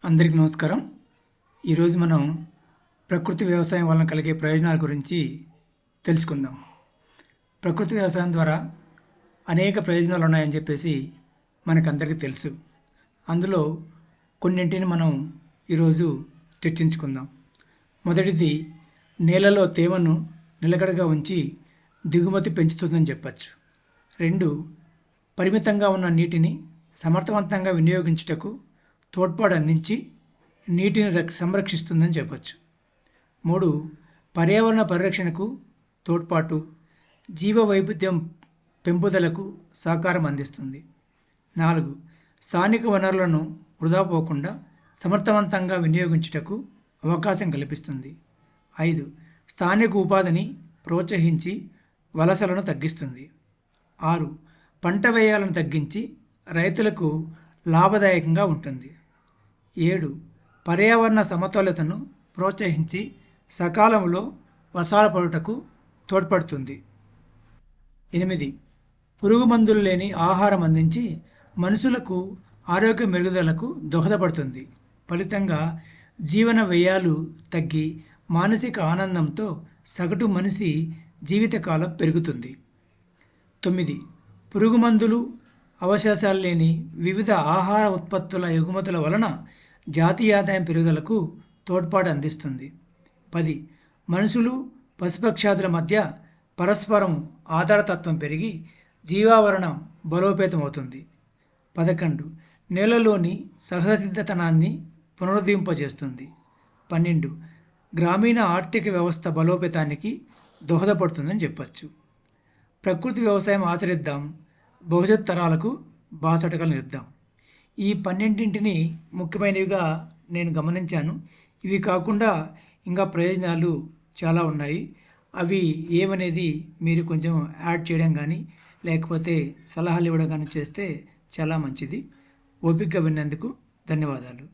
అందరికీ నమస్కారం. ఈరోజు మనం ప్రకృతి వ్యవసాయం వలన కలిగే ప్రయోజనాల గురించి తెలుసుకుందాం. ప్రకృతి వ్యవసాయం ద్వారా అనేక ప్రయోజనాలు ఉన్నాయని చెప్పేసి మనకందరికీ తెలుసు. అందులో కొన్నింటిని మనం ఈరోజు చర్చించుకుందాం. మొదటిది, నేలలో తేమను నిలకడగా ఉంచి దిగుమతి పెంచుతుందని చెప్పచ్చు. 2, పరిమితంగా ఉన్న నీటిని సమర్థవంతంగా వినియోగించుటకు తోడ్పాటు అందించి నీటిని సంరక్షిస్తుందని చెప్పచ్చు. 3, పర్యావరణ పరిరక్షణకు తోడ్పాటు, జీవ వైవిధ్యం పెంపుదలకు సహకారం అందిస్తుంది. 4, స్థానిక వనరులను వృధా పోకుండా సమర్థవంతంగా వినియోగించుటకు అవకాశం కల్పిస్తుంది. 5, స్థానిక ఉపాధిని ప్రోత్సహించి వలసలను తగ్గిస్తుంది. 6, పంట వ్యయాలను తగ్గించి రైతులకు లాభదాయకంగా ఉంటుంది. 7, పర్యావరణ సమతుల్యతను ప్రోత్సహించి సకాలంలో వర్షాలు పడుటకు తోడ్పడుతుంది. 8, పురుగు మందులు లేని ఆహారం అందించి మనుషులకు ఆరోగ్య మెరుగుదలకు దోహదపడుతుంది. ఫలితంగా జీవన వ్యయాలు తగ్గి మానసిక ఆనందంతో సగటు మనిషి జీవితకాలం పెరుగుతుంది. 9, పురుగు మందులు అవశేషాలు లేని వివిధ ఆహార ఉత్పత్తుల ఎగుమతుల వలన జాతీయ ఆదాయం పెరుగుదలకు తోడ్పాటు అందిస్తుంది. 10, మనుషులు పశుపక్షాదుల మధ్య పరస్పరం ఆధారతత్వం పెరిగి జీవావరణం బలోపేతమవుతుంది. 11, నేలలోని సహజసిద్ధతనాన్ని పునరుద్ధరింపజేస్తుంది. 12, గ్రామీణ ఆర్థిక వ్యవస్థ బలోపేతానికి దోహదపడుతుందని చెప్పచ్చు. ప్రకృతి వ్యవసాయం ఆచరిద్దాం, భవిష్యత్ తరాలకు బాసటగా నిలుద్దాం. ఈ 12ంటిని ముఖ్యమైనవిగా నేను గమనించాను. ఇవి కాకుండా ఇంకా ప్రయోజనాలు చాలా ఉన్నాయి. అవి ఏమనేది మీరు కొంచెం యాడ్ చేయడం కానీ లేకపోతే సలహాలు ఇవ్వడం కానీ చేస్తే చాలా మంచిది. ఓపికగా విన్నందుకు ధన్యవాదాలు.